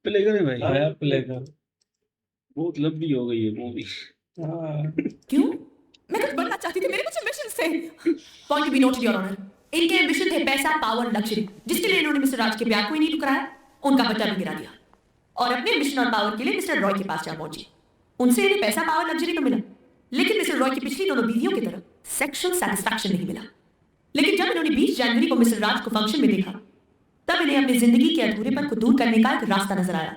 Play करें भाई? आया प्ले कर। बहुत लंबी हो गई है मूवी। क्यों? मैं कुछ बनना चाहती थी, मेरे कुछ एम्बिशंस थे। Point to be noted your honour, इनके एम्बिशन थे पैसा, पावर, लग्जरी, जिसके लिए इन्होंने मिस्टर राज के प्यार को ही नहीं ठुकराया, उनका बच्चा भी गिरा दिया और अपने एम्बिशन और पावर के लिए मिस्टर रॉय के पास जा पहुंची। उनसे इन्हें पैसा, पावर, लग्जरी तो मिला, लेकिन मिस्टर रॉय की पिछली दोनों बीवियों की तरह सेक्सुअल सैटिस्फैक्शन नहीं मिला। लेकिन जब इन्होंने 20 जनवरी को मिस्टर राज को फंक्शन में देखा, तब इन्हें अपनी जिंदगी के अधूरेपन को दूर करने का एक रास्ता नजर आया।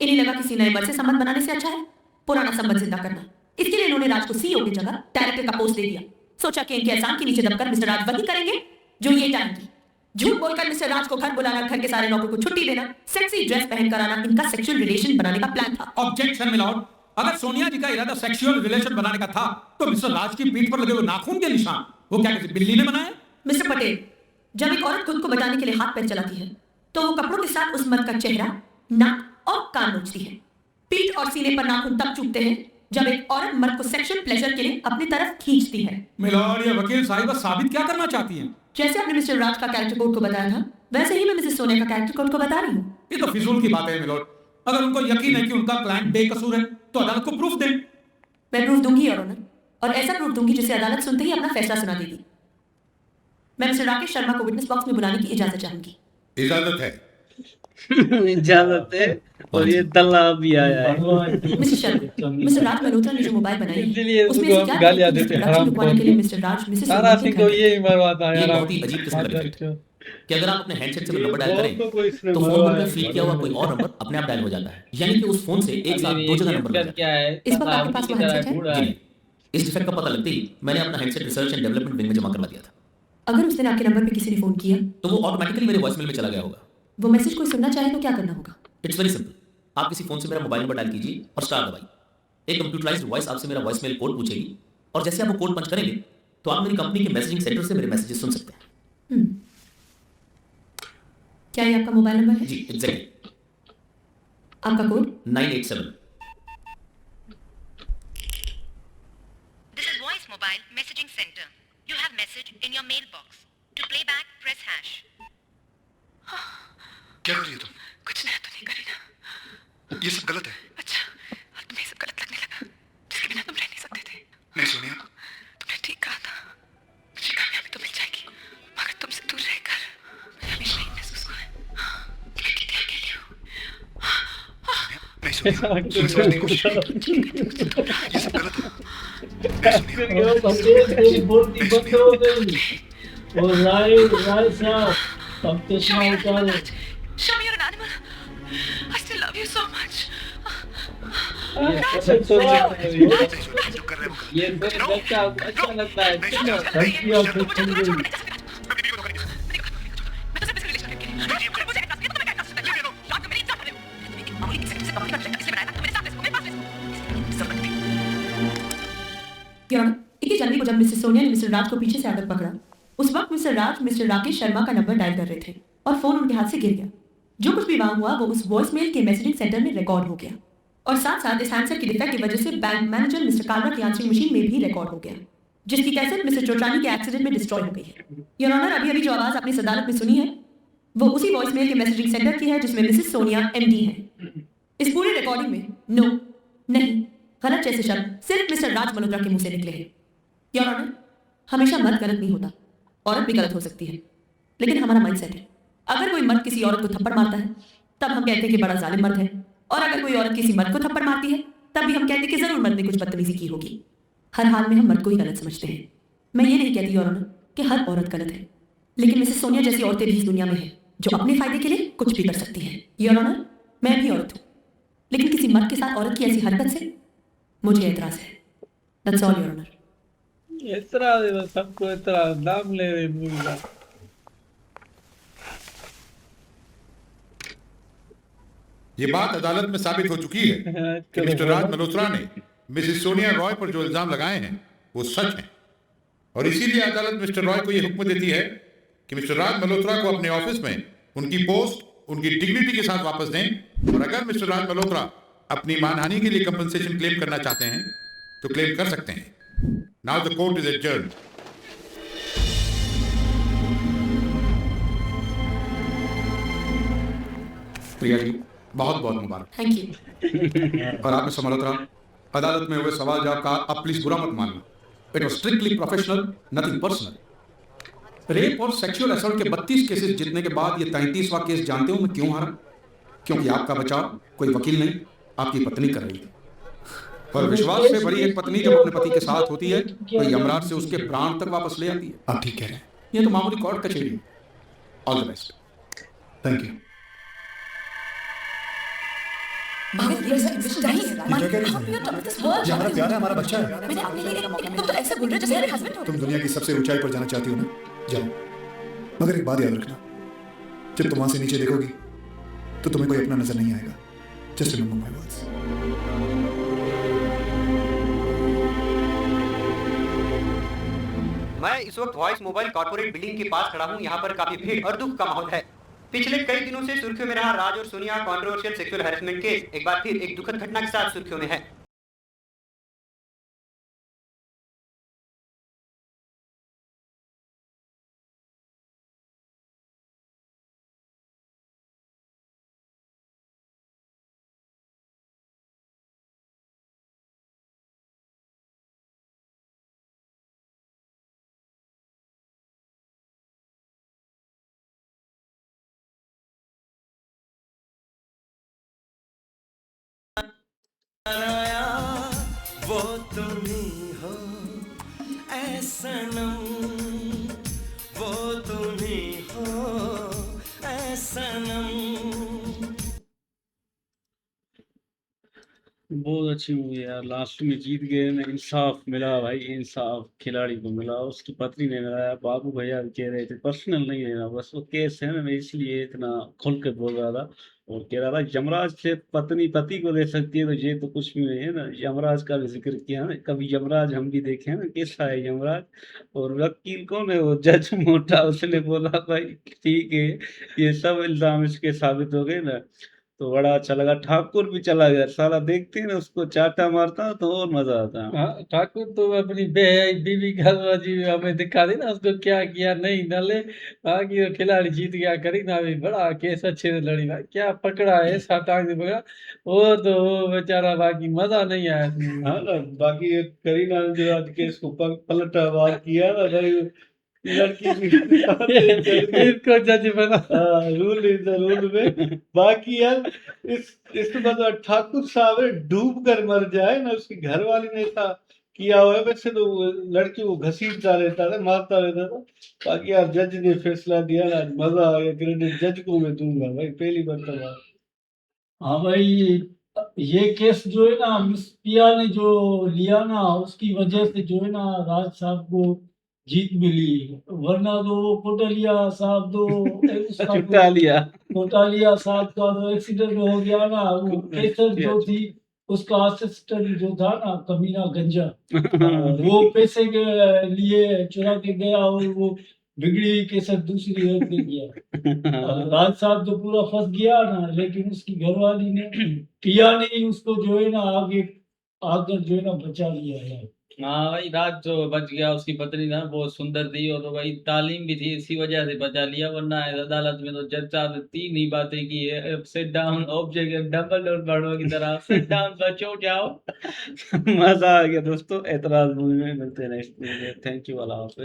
इन्हें लगा किसी नए मर्द से संबंध बनाने से अच्छा है पुराना संबंध जिंदा करना। इसके लिए इन्होंने राज को सीईओ की जगह डायरेक्टर का पोस्ट दे दिया। सोचा कि इनके एहसान के नीचे दबकर मिस्टर राज वही करेंगे जो ये चाहेंगे। झूठ बोलकर मिस्टर राज को घर बुलाना, घर के सारे नौकरों को छुट्टी देना, सेक्सी ड्रेस पहनकर आना, इनका सेक्सुअल रिलेशन बनाने का प्लान था। ऑब्जेक्शन मिलॉर्ड, अगर सोनिया जी का इरादा सेक्सुअल रिलेशन बनाने का था तो मिस्टर राज की पीठ पर लगे हुए नाखून के निशान वो क्या किसी बिल्ली ने बनाए? मिस्टर पटेल, जब एक औरत खुद को बचाने के लिए हाथ पैर चलाती है तो वो कपड़ों के साथ उस मर्द का चेहरा, नाक और कान नोचती है। पीठ और सीने पर नाखून तब चूकते हैं जब एक औरत मर्द को सेक्सुअल प्लेजर के लिए अपनी तरफ खींचती है। मिलॉर्ड, ये वकील साहिबा साबित क्या करना चाहती हैं? जैसे आपने मिस्टर राज का कैरेक्टर कोड को बताया था, वैसे ही मैं मिसेस सोनिया का कैरेक्टर कोड को बता रही हूँ। ये तो फिजूल की बात है मिलॉर्ड। अगर उनको यकीन है कि उनका क्लाइंट बेकसूर है तो अदालत को प्रूफ दें। मैं प्रूफ दूंगी योर ऑनर, और ऐसा प्रूफ दूंगी जिसे अदालत सुनते ही अपना फैसला सुना देगी। मैं मिस्टर राकेश शर्मा को विटनेस बॉक्स में बुलाने की इजाजत चाहूंगी। इजाजत है। इजाजत है। और ये दल्ला भी आया है। मिस्टर शर्मा, मिस्टर राज मल्होत्रा ने जो मोबाइल बनाई इसलिए है उसमें उसको क्या हम गालियां है कि देते हैं, प्रोडक्शन हराम रुकवाने के लिए मिस्टर राज मिसेस सारा सोनिया के सिंह को घर ये मरवाता है ये यार। बहुत ही अजीब किस्म का इफेक्ट है कि अगर आप अपने हैंडसेट से कोई नंबर डायल करें तो फोन मरवाया में फीड किया हुआ कोई और नंबर अपने आप डायल हो जाता है, यानी कि उस फोन से एक साथ दो जगह नंबर लग क्या है? इस वक्त आपके पास वो हैंडसेट है? जी नहीं। इस डिफेक्ट का पता लगते ही मैंने अपना handset research and development wing में जमा करवा दिया था। अगर उस दिन आपके नंबर पे किसी ने फोन किया तो वो ऑटोमेटिकली मेरे वॉइसमेल में चला गया होगा। वो मैसेज कोई सुनना चाहे तो क्या करना होगा? इट्स वेरी सिंपल, आप किसी फोन से मेरा मोबाइल नंबर डायल कीजिए और स्टार दबाइए। एक कंप्यूटराइज्ड वॉइस आपसे मेरा वॉइसमेल कोड पूछेगी और जैसे आप वो कोड पंच करेंगे तो आप मेरी कंपनी के मैसेजिंग सेंटर से मेरे मैसेजेस सुन सकते हैं। क्या ये आपका मोबाइल नंबर है? जी एग्जैक्टली। आपका code? 987। This is Voice Mobile Messaging Center. You have message in your mailbox. To play back, press hash. क्या कर रही हो तुम? कुछ नया तो नहीं करी ना? ये सब गलत है। अच्छा, और तुम्हें ये सब गलत लगने लगा, जिसके बिना तुम रह नहीं सकते थे। नहीं सोनिया, तुमने ठीक कहा था, मुझे कामयाबी तो मिल जाएगी, मगर तुमसे दूर रहकर मुझे हमेशा ही महसूस हुआ है मैं कितनी अकेली हूँ। नहीं सोनिया, सुन समझने की कोशिश करो। ये सब गलत है। नहीं सोनिया, बोलती बंद हो गई। वो राय साहब अब तो Show me your उतारो। animal, Raj. Show me your animal. I still love you so much. अच्छा तो नहीं सोनिया, जो कर रहे हो ये मेरे बच्चा को अच्छा लगता है। चलो गलती और फिर सुन गई। मैं तो सिर्फ इस रिलेशनशिप के लिए मुझे कहना चाहिए, तुम्हें कहना चाहिए। रात को मेरी इज्जत कर रहे हो। एक मामूली किसी से कंपनी का रिलेशन इसलिए बनाया था, तो मेरे साथ इसको, मेरे पास इसको। सब रखते योर ऑनर, 21 जनवरी को जब मिसेस सोनिया ने मिस्टर राज को पीछे से आकर पकड़ा, उस वक्त मिस्टर राज मिस्टर राकेश शर्मा का नंबर डायल कर रहे थे और फोन उनके हाथ से गिर गया। जो कुछ भी वहां हुआ वो उस वॉइसमेल के मैसेजिंग सेंटर में रिकॉर्ड हो गया और साथ साथ इस हैंडसेट की डिफेक्ट की वजह से बैंक मैनेजर मिस्टर कालरा की आंसरिंग मशीन में भी रिकॉर्ड हो गया, जिसकी कैसेट मिस्टर चोटानी के एक्सीडेंट में डिस्ट्रॉय हो गई है। योर ऑनर, अभी अभी जो आवाज आपने इस अदालत में सुनी है वो उसी वॉइसमेल के मैसेजिंग सेंटर की है जिसमें मिसेस सोनिया एमडी है। इस पूरी रिकॉर्डिंग में नो, नहीं, गलत जैसे शब्द सिर्फ मिस्टर राज मल्होत्रा के मुंह से निकले हैं। योर ऑनर, हमेशा मर्द गलत नहीं होता, औरत भी गलत हो सकती है, लेकिन हमारा माइंडसेट है। अगर कोई मर्द किसी औरत को थप्पड़ मारता है तब हम कहते हैं कि बड़ा जालिम मर्द है, और अगर कोई औरत किसी मर्द को थप्पड़ मारती है तब भी हम कहते हैं कि जरूर मर्द ने कुछ बदतमीजी की होगी। हर हाल में हम मर्द को ही गलत समझते हैं। मैं ये नहीं कहती योर ऑनर कि हर औरत गलत है, लेकिन मिसेस सोनिया जैसी औरतें भी इस दुनिया में हैं जो अपने फायदे के लिए कुछ भी कर सकती हैं। योर ऑनर, मैं भी औरत हूँ, लेकिन किसी मर्द के साथ औरत की ऐसी हरकत से मुझे एतराज है। That's all your honour. इतना दे दो सबको, इतना नाम ले रहे मूवी का। ये बात अदालत में साबित हो चुकी है कि मिस्टर राज मल्होत्रा ने मिसेस सोनिया रॉय पर जो इल्जाम लगाए हैं वो सच हैं, और इसीलिए अदालत मिस्टर रॉय को यह हुक्म देती है कि मिस्टर राज मल्होत्रा को अपने ऑफिस में उनकी पोस्ट उनकी डिग्निटी के साथ वापस दें, और अगर मिस्टर राज मल्होत्रा अपनी मानहानि के लिए कंपनसेशन क्लेम करना चाहते हैं तो क्लेम कर सकते हैं। Now the court is adjourned. Priya ji, बहुत बहुत मुबारक। Thank you. और आप मिस्टर मल्होत्रा, अदालत में हुए सवाल जवाब का आप प्लीज बुरा मत मानना। It was strictly professional, nothing personal. Rape और सेक्सुअल असॉल्ट के 32 केसेस जीतने के बाद ये 33वां केस जानते हो मैं क्यों हारा? क्योंकि आपका बचाव कोई वकील नहीं, आपकी पत्नी कर रही थी। और विश्वास से बड़ी एक पत्नी जब अपने पति के साथ होती है तो यमराज से उसके प्राण तक वापस ले आती है। आप ठीक कह रहे हैं। ये तो मामूली कोर्ट कचहरी है। All the best. Thank you. मगर ये सब कुछ चाहिए। ये क्या कह रही है? ये हमारा प्यार है, हमारा बच्चा है। मैंने अपने लिए तुम तो ऐसे बोल रहे हो जैसे मेरे हस्बैंड हो। तुम दुनिया की सबसे ऊंचाई पर जाना चाहती हो ना, जाओ। मगर एक बात याद रखना, जब तुम वहां से नीचे देखोगी तो तुम्हें कोई अपना नजर नहीं आएगा। Just remember my words. मैं इस वक्त वॉइस मोबाइल कॉर्पोरेट बिल्डिंग के पास खड़ा हूँ। यहाँ पर काफी भीड़ और दुख का माहौल है। पिछले कई दिनों से सुर्खियों में रहा राज और Sonia controversial sexual harassment case एक बार फिर एक दुखद घटना के साथ सुर्खियों में है। वो तुम ही हो ऐ सनम, वो तुम ही हो ऐ सनम। बहुत अच्छी मूवी है यार। लास्ट में जीत गए ना, इंसाफ मिला भाई, इंसाफ खिलाड़ी को मिला, उसकी पत्नी ने मिलाया। बाबू भैया भी कह रहे थे पर्सनल नहीं है ना, बस वो केस है ना, मैं इसलिए इतना खुल के बोल रहा था। और कह रहा था यमराज से पत्नी पति को दे सकती है तो ये तो कुछ भी नहीं है ना। यमराज का भी जिक्र किया ना, कभी यमराज हम भी देखे हैं ना, कैसा है यमराज। और वकील कौन है, वो जज मोटा, उसने बोला भाई ठीक है, ये सब इल्जाम इसके साबित हो गए ना, तो बड़ा अच्छा लगा। ठाकुर भी चला गया साला, देखते हैं ना उसको चाटा मारता तो और मजा आता। हाँ, ठाकुर तो अपनी बेहयाई बीवी घरवाजी हमें दिखा दी ना, उसको क्या किया नहीं नले। बाकी वो खिलाड़ी जीत गया, करीना भी बड़ा केस अच्छे से लड़ी भाई, क्या पकड़ा है, साटांग से पकड़ा। वो तो वो बेचारा, बाकी मजा नहीं आया इसमें। हाँ ना, बाकी ये करीना ने जो आज केस को पलटावार किया ना भाई, लड़की इसको जज बना। रूल इज द रूल में। बाकी यार इसके बाद ठाकुर साहब डूब कर मर जाए ना, उसकी घरवाली ने ऐसा किया हुआ है। वैसे तो वो लड़की को घसीटता रहता था, मारता रहता था। बाकी यार जज ने फैसला दिया ना, मजा आ गया। क्रेडिट जज को मैं दूंगा भाई, पहली मरतबा। हाँ भाई, ये केस जो है ना, मिस पिया ने जो लिया ना, उसकी वजह से जो है ना राज साहब को जीत मिली। वरना तो वो कोटालिया साहब कोटालिया साहब का जो एक्सीडेंट हो गया ना, वो केसर जो थी उसका असिस्टेंट जो था ना, कमीना गंजा, वो पैसे के लिए चुरा के गया और वो बिगड़ी हुई केसर दूसरी ओर दे गया। राज साहब तो पूरा फंस गया ना, लेकिन उसकी घरवाली ने पिया ने ही उसको जो है ना आगे आकर जो है ना बचा लिया है। हाँ भाई, राज जो बच गया, उसकी पत्नी ना बहुत सुंदर थी और तो भाई तालीम भी थी, इसी वजह से बचा लिया। वरना अदालत में तो जज साहब ने 3 ही बातें की है, सिट डाउन, ऑब्जेक्ट, डबल और बड़ों की तरह सिट डाउन, बचो जाओ। मजा आ गया दोस्तों। एतराज मूवी में मिलते हैं नेक्स्ट। थैंक यू, अल्लाह हाफिज़।